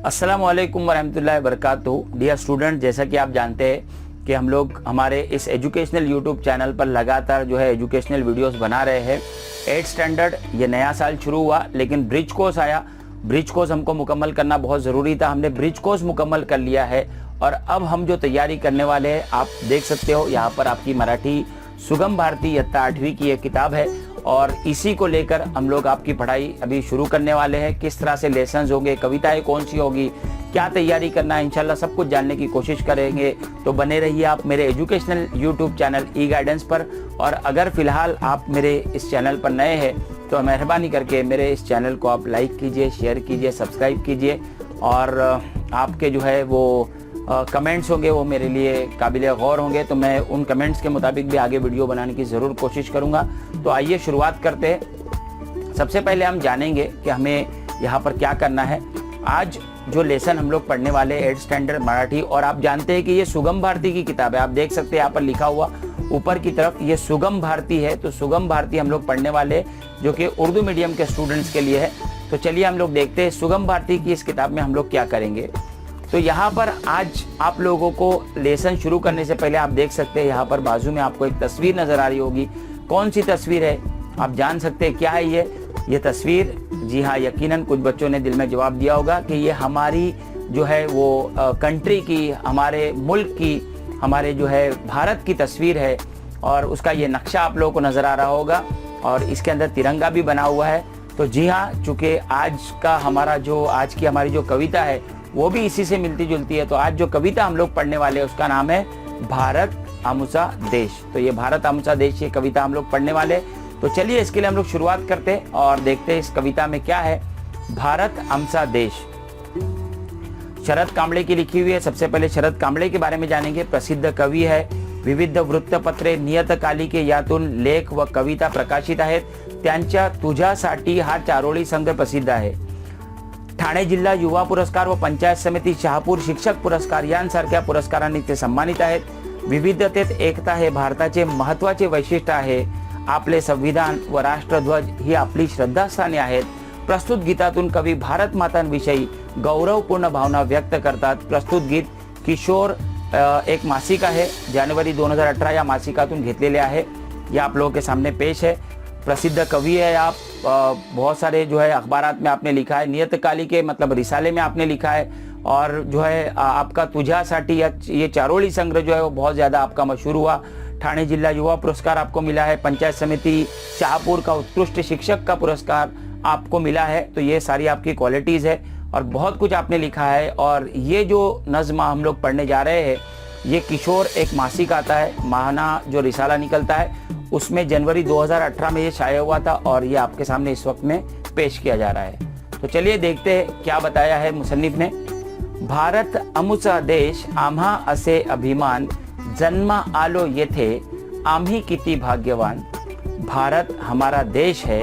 अस्सलाम वालेकुम वरहमतुल्लाहि वबरकातुहू। डियर स्टूडेंट, जैसा कि आप जानते हैं कि हम लोग हमारे इस एजुकेशनल यूट्यूब चैनल पर लगातार जो है एजुकेशनल वीडियोस बना रहे हैं। 8th स्टैंडर्ड ये नया साल शुरू हुआ, लेकिन ब्रिज कोर्स आया। ब्रिज कोर्स हमको मुकम्मल करना बहुत ज़रूरी था। हमने ब्रिज कोर्स मुकम्मल कर लिया है और अब हम जो तैयारी करने वाले हैं, आप देख सकते हो यहाँ पर आपकी मराठी सुगम भारती इयत्ता 8वीं की एक किताब है और इसी को लेकर हम लोग आपकी पढ़ाई अभी शुरू करने वाले हैं। किस तरह से लेसन्स होंगे, कविताएं कौन सी होगी, क्या तैयारी करना है, इंशाल्लाह सब कुछ जानने की कोशिश करेंगे। तो बने रहिए आप मेरे एजुकेशनल यूट्यूब चैनल ई गाइडेंस पर। और अगर फ़िलहाल आप मेरे इस चैनल पर नए हैं तो मेहरबानी करके मेरे इस चैनल को आप लाइक कीजिए, शेयर कीजिए, सब्सक्राइब कीजिए और आपके जो है वो कमेंट्स होंगे वो मेरे लिए काबिल गौर होंगे। तो मैं उन कमेंट्स के मुताबिक भी आगे वीडियो बनाने की ज़रूर कोशिश करूँगा। तो आइए शुरुआत करते हैं। सबसे पहले हम जानेंगे कि हमें यहाँ पर क्या करना है। आज जो लेसन हम लोग पढ़ने वाले 8th स्टैंडर्ड मराठी, और आप जानते हैं कि ये सुगम भारती की किताब है। आप देख सकते हैं यहाँ पर लिखा हुआ ऊपर की तरफ ये सुगम भारती है। तो सुगम भारती हम लोग पढ़ने वाले जो कि उर्दू मीडियम के स्टूडेंट्स के लिए है। तो चलिए हम लोग देखते हैं सुगम भारती की इस किताब में हम लोग क्या करेंगे। तो यहाँ पर आज आप लोगों को लेसन शुरू करने से पहले आप देख सकते हैं यहाँ पर बाजू में आपको एक तस्वीर नज़र आ रही होगी। कौन सी तस्वीर है आप जान सकते हैं क्या है ये तस्वीर? जी हाँ, यकीनन कुछ बच्चों ने दिल में जवाब दिया होगा कि ये हमारी जो है वो कंट्री की, हमारे मुल्क की, हमारे जो है भारत की तस्वीर है और उसका ये नक्शा आप लोगों को नज़र आ रहा होगा और इसके अंदर तिरंगा भी बना हुआ है। तो जी हाँ, चूँकि आज की हमारी जो कविता है वो भी इसी से मिलती जुलती है। तो आज जो कविता हम लोग पढ़ने वाले हैं उसका नाम है भारत आमुचा देश। तो ये भारत आमुचा देश ये कविता हम लोग पढ़ने वाले। तो चलिए इसके लिए हम लोग शुरुआत करते हैं और देखते हैं इस कविता में क्या है। भारत आमुचा देश शरद कांबळे की लिखी हुई है। सबसे पहले शरद कांबळे के बारे में जानेंगे। प्रसिद्ध कवी है। विविध वृत्तपत्रे, नियतकालिके यातून लेख व कविता प्रकाशित आहेत। त्यांच्या तुझ्यासाठी हा चारोळी संघ प्रसिद्ध आहे। ठाणे जिल्हा युवा पुरस्कार व पंचायत समिती शहापूर शिक्षक पुरस्कार यांसारख्या पुरस्कारांनी ते सन्मानित आहेत। विविधतेत एकता हे भारताचे महत्त्वाचे वैशिष्ट्य आहे। आपले संविधान व राष्ट्रध्वज ही आपली श्रद्धास्थाने आहेत। प्रस्तुत गीतातून कवी भारत मातांविषयी गौरवपूर्ण भावना व्यक्त करतात। प्रस्तुत गीत किशोर एक मासिक आहे, जानेवारी 2018 या मासिकातून घेतलेले आहे। ये आप लोगों के सामने पेश है। प्रसिद्ध कवि है आप, बहुत सारे जो है अखबारात में आपने लिखा है, नियतकालिके मतलब रिसाले में आपने लिखा है और जो है आपका तुझ्यासाठी ये चारोळी संग्रह जो है वो बहुत ज़्यादा आपका मशहूर हुआ। ठाणे जिला युवा पुरस्कार आपको मिला है। पंचायत समिति शाहपुर का उत्कृष्ट शिक्षक का पुरस्कार आपको मिला है। तो ये सारी आपकी क्वालिटीज़ है और बहुत कुछ आपने लिखा है। और ये जो नज़्म हम लोग पढ़ने जा रहे हैं ये किशोर एक मासिक आता है, माहाना जो रिसाला निकलता है उसमें जनवरी 2018 में ये शाया हुआ था और ये आपके सामने इस वक्त में पेश किया जा रहा है। तो चलिए देखते हैं क्या बताया है मुसन्निफ ने। भारत आमुचा देश आम्हा असे अभिमान, जन्मा आलो येथे आम्ही किती भाग्यवान। भारत हमारा देश है,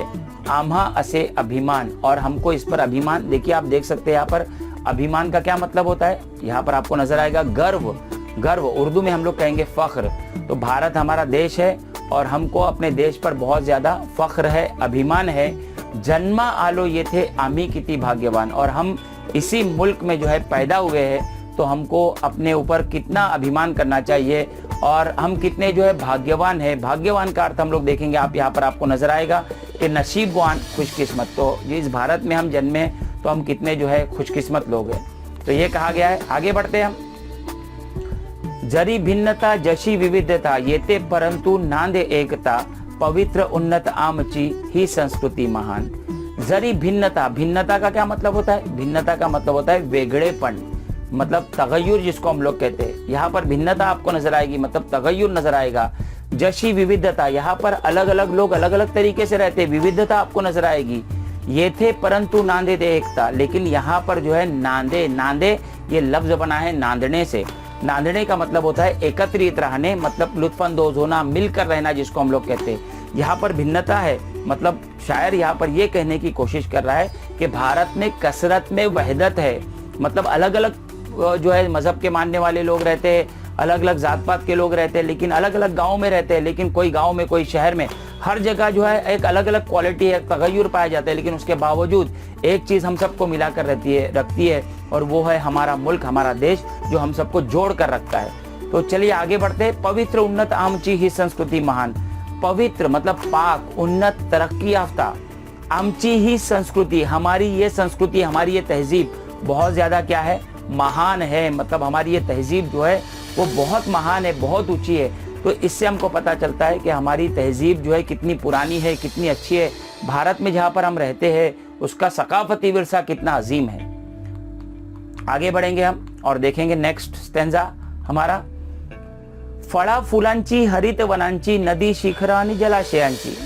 आम्हा असे अभिमान, और हमको इस पर अभिमान। देखिए आप देख सकते हैं यहाँ पर अभिमान का क्या मतलब होता है। यहाँ पर आपको नजर आएगा गर्व। गर्व उर्दू में हम लोग कहेंगे फख्र। तो भारत हमारा देश है और हमको अपने देश पर बहुत ज़्यादा फख्र है, अभिमान है। जन्मा आलो ये थे आमी किती भाग्यवान, और हम इसी मुल्क में जो है पैदा हुए हैं। तो हमको अपने ऊपर कितना अभिमान करना चाहिए और हम कितने जो है भाग्यवान है। भाग्यवान का अर्थ हम लोग देखेंगे, आप यहाँ पर आपको नजर आएगा कि नसीबवान, खुशकिस्मत। तो जिस भारत में हम जन्मे तो हम कितने जो है खुशकिस्मत लोग हैं। तो ये कहा गया है। आगे बढ़ते हैं हम। जरी भिन्नता जशी विविधता येते परंतु नांदे एकता, पवित्र उन्नत आमची ही संस्कृति महान। जरी भिन्नता, भिन्नता का क्या मतलब होता है? भिन्नता का मतलब होता है वेगड़ेपन, मतलब तगय्युर जिसको हम लोग कहते हैं। यहाँ पर भिन्नता आपको नजर आएगी, मतलब तगय्युर नजर आएगा। जशी विविधता, यहाँ पर अलग अलग लोग अलग अलग तरीके से रहते हैं, विविधता आपको नजर आएगी। ये थे परंतु नांदे दे एकता, लेकिन यहाँ पर जो है नांदे, नांदे ये लफ्ज बना है नांदने से। नांदने का मतलब होता है एकत्रित रहने, मतलब लुत्फानंदोज होना, मिलकर रहना जिसको हम लोग कहते हैं। यहाँ पर भिन्नता है, मतलब शायर यहाँ पर ये कहने की कोशिश कर रहा है कि भारत में कसरत में वहदत है। मतलब अलग अलग जो है मजहब के मानने वाले लोग रहते हैं, अलग अलग जात पात के लोग रहते हैं, लेकिन अलग अलग गाँव में रहते हैं, लेकिन कोई गाँव में कोई शहर में हर जगह जो है एक अलग अलग क्वालिटी है, तगय्युर पाया जाता है, लेकिन उसके बावजूद एक चीज़ हम सबको मिलाकर रखती है और वो है हमारा मुल्क, हमारा देश, जो हम सबको जोड़ कर रखता है। तो चलिए आगे बढ़ते हैं। पवित्र उन्नत आमची ही संस्कृति महान। पवित्र मतलब पाक, उन्नत तरक्की याफ्ता, आमची ही संस्कृति, हमारी ये संस्कृति, हमारी ये तहजीब बहुत ज़्यादा क्या है, महान है। मतलब हमारी ये तहजीब जो है वो बहुत महान है, बहुत ऊंची है। तो इससे हमको पता चलता है कि हमारी तहजीब जो है कितनी पुरानी है, कितनी अच्छी है। भारत में जहाँ पर हम रहते हैं उसका सकाफती विरसा कितना अजीम है। आगे बढ़ेंगे हम और देखेंगे नेक्स्ट स्टेंजा हमारा। फळा फुलांची हरित वनांची नदी शिखरानी जलाशयांची।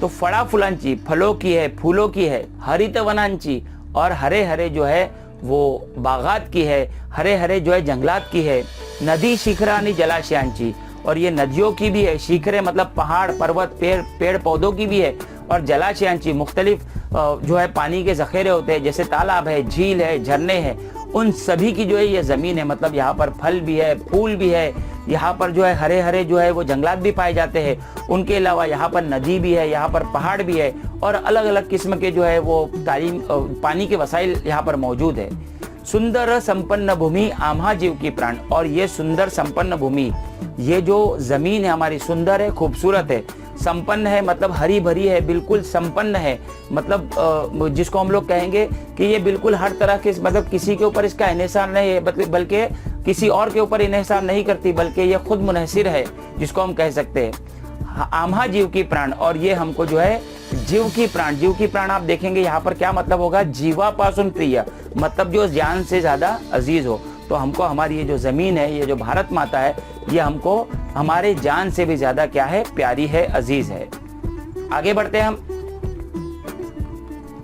तो फळा फुलांची, फलों की है, फूलों की है, हरित वनांची और हरे हरे जो है वो बागात की है, हरे हरे जो है जंगलात की है। नदी शिखरानी जलाशयांची, और ये नदियों की भी है, शिखरे मतलब पहाड़ पर्वत पेड़ पौधों की भी है, और जलाशयांची मुख्तलिफ जो है पानी के जखेरे होते हैं, जैसे तालाब है, झील है, झरने हैं, उन सभी की जो है ये ज़मीन है। मतलब यहाँ पर फल भी है, फूल भी है, यहाँ पर जो है हरे हरे जो है वो जंगलात भी पाए जाते हैं। उनके अलावा यहाँ पर नदी भी है, यहाँ पर पहाड़ भी है, और अलग अलग किस्म के जो है वो पानी के वसाइल यहाँ पर मौजूद है। सुंदर संपन्न भूमि आम्हा जीव की प्राण। और ये सुंदर संपन्न भूमि, ये जो ज़मीन है हमारी सुंदर है, खूबसूरत है, संपन्न है मतलब हरी भरी है, बिल्कुल संपन्न है। मतलब जिसको हम लोग कहेंगे कि ये बिल्कुल हर तरह के, मतलब किसी के ऊपर इसका इन्हिसार नहीं है, बल्कि किसी और के ऊपर इन्हिसार नहीं करती, बल्कि ये खुद मुनहसिर है, जिसको हम कह सकते हैं आम्हा जीव की प्राण। और ये हमको जो है जीव की प्राण आप देखेंगे यहाँ पर क्या मतलब होगा, जीवापासून प्रिय, मतलब जो जान से ज्यादा अजीज हो। तो हमको हमारी ये जो जमीन है, ये जो भारत माता है, ये हमको हमारे जान से भी ज्यादा क्या है, प्यारी है, अजीज है। आगे बढ़ते हैं हम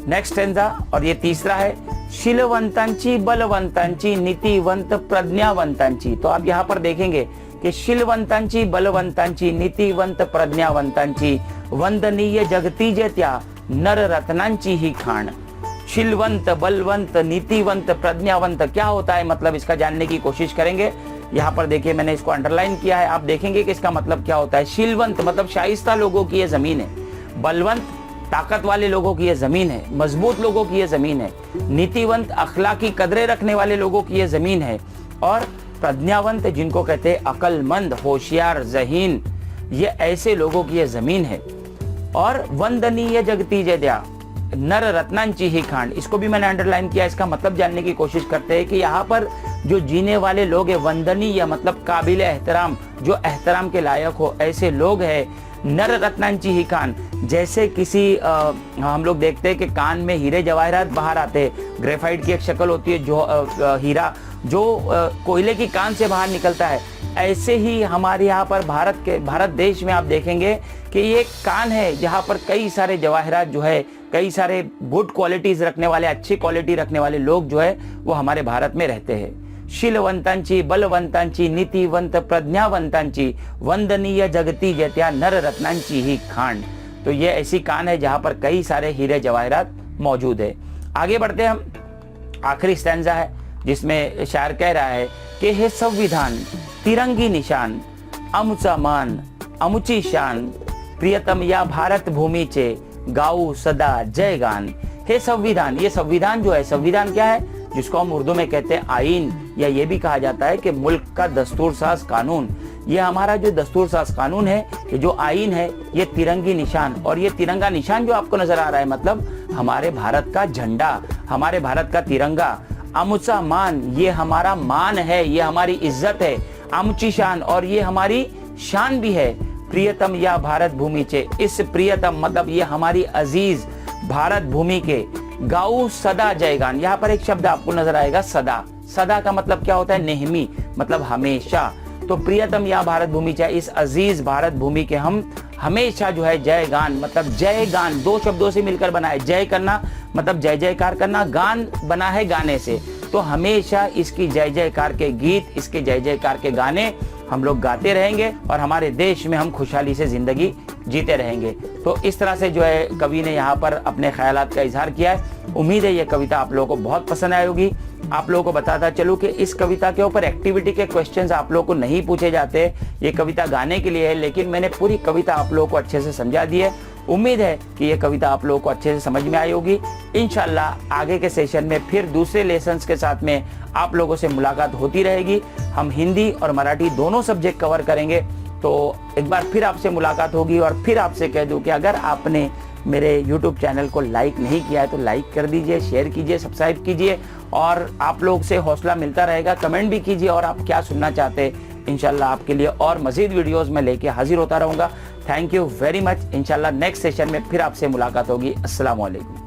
नेक्स्ट स्टेंजा, और ये तीसरा है। शीलवंतांची बलवंतांची नीतिवंत प्रज्ञावंतांची। तो आप यहाँ पर देखेंगे कि शीलवंतांची बलवंतांची नीतिवंत प्रज्ञावंतांची वंदनीय जगती जेत्या नर रत्नांची ही खाण। शीलवंत, बलवंत, नीतिवंत, प्रज्ञावंत क्या होता है, मतलब इसका जानने की कोशिश करेंगे। यहाँ पर देखिए मैंने इसको अंडरलाइन किया है, आप देखेंगे कि इसका मतलब क्या होता है। शीलवंत मतलब शाइस्ता लोगों की ये जमीन है। बलवंत ताकत वाले लोगों की ये जमीन है, मजबूत लोगों की ये जमीन है। नीतिवंत अखलाकी कदरें रखने वाले लोगों की ये जमीन है। और प्रज्ञावंत जिनको कहते हैं अकलमंद, होशियार, ज़हीन, ये ऐसे लोगों की ये जमीन है। और वंदनीय जगती जद्या नर रत्नांची ही खांड, इसको भी मैंने अंडरलाइन किया। इसका मतलब जानने की कोशिश करते हैं कि यहाँ पर जो जीने वाले लोग हैं, वंदनीय मतलब काबिल एहतराम, जो एहतराम के लायक हो, ऐसे लोग हैं। नर रत्नांची ही कान, जैसे किसी हम लोग देखते हैं कि कान में हीरे जवाहरात बाहर आते हैं, ग्रेफाइट की एक शक्ल होती है जो हीरा जो कोयले की कान से बाहर निकलता है, ऐसे ही हमारे यहाँ पर भारत देश में आप देखेंगे कि ये कान है जहाँ पर कई सारे जवाहरात जो है, कई सारे गुड क्वालिटीज रखने वाले, अच्छी क्वालिटी रखने वाले लोग जो है वो हमारे भारत में रहते हैं। शीलवंतांची, बलवंतांची, नीतिवंत, प्रज्ञावंतांची वंदनीय जगती जेत्या नर रत्नांची ही खांड। तो ये ऐसी कान है जहाँ पर कई सारे हीरे जवाहरात मौजूद है। आगे बढ़ते हैं हम, आखिरी स्टैंजा है जिसमें शायर कह रहा है कि हे संविधान तिरंगी निशान अमुचा मान अमुची शान प्रियतम या भारत भूमीचे गाऊ सदा जय गान। हे संविधान, ये संविधान जो है, संविधान क्या है, जिसको हम उर्दू में कहते हैं आईन, या ये भी कहा जाता है कि मुल्क का दस्तूर साज कानून। ये हमारा जो दस्तूर साज कानून है, ये जो आईन है, ये तिरंगी निशान, और ये तिरंगा निशान जो आपको नजर आ रहा है मतलब हमारे भारत का झंडा, हमारे भारत का तिरंगा। अमुचा मान, ये हमारा मान है, ये हमारी इज्जत है। अमुची शान, और ये हमारी शान भी है। प्रियतम या भारत भूमि चे, इस प्रियतम मतलब ये हमारी अजीज भारत भूमि के गाऊ सदा जयगान। यहाँ पर एक शब्द आपको नजर आएगा सदा। सदा का मतलब क्या होता है, नेहमी, मतलब हमेशा। तो प्रियतम या भारत भूमि चे, इस अजीज भारत भूमि के हम हमेशा जो है जय गान, मतलब जय गान दो शब्दों से मिलकर बना है। जय करना मतलब जय जयकार करना, गान बना है गाने से। तो हमेशा इसकी जय जयकार के गीत, इसके जय जयकार के गाने हम लोग गाते रहेंगे और हमारे देश में हम खुशहाली से जिंदगी जीते रहेंगे। तो इस तरह से जो है कवि ने यहाँ पर अपने ख्यालात का इजहार किया है। उम्मीद है ये कविता आप लोगों को बहुत पसंद आई होगी। आप लोगों को बताता चलूं कि इस कविता के ऊपर एक्टिविटी के क्वेश्चंस आप लोगों को नहीं पूछे जाते। ये कविता गाने के लिए है, लेकिन मैंने पूरी कविता आप लोगों को अच्छे से समझा दी है। उम्मीद है कि ये कविता आप लोगों को अच्छे से समझ में आई होगी। इंशाल्लाह आगे के सेशन में फिर दूसरे लेसन्स के साथ में आप लोगों से मुलाकात होती रहेगी। हम हिंदी और मराठी दोनों सब्जेक्ट कवर करेंगे। तो एक बार फिर आपसे मुलाकात होगी और फिर आपसे कह दूं कि अगर आपने मेरे YouTube चैनल को लाइक नहीं किया है तो लाइक कर दीजिए, शेयर कीजिए, सब्सक्राइब कीजिए और आप लोग से हौसला मिलता रहेगा। कमेंट भी कीजिए और आप क्या सुनना चाहते हैं। इंशाल्लाह आपके लिए और मजीद वीडियोस में लेके हाजिर होता रहूँगा। Thank you very much. इंशाल्लाह नेक्स्ट सेशन में फिर आपसे मुलाकात होगी। अस्सलाम वालेकुम।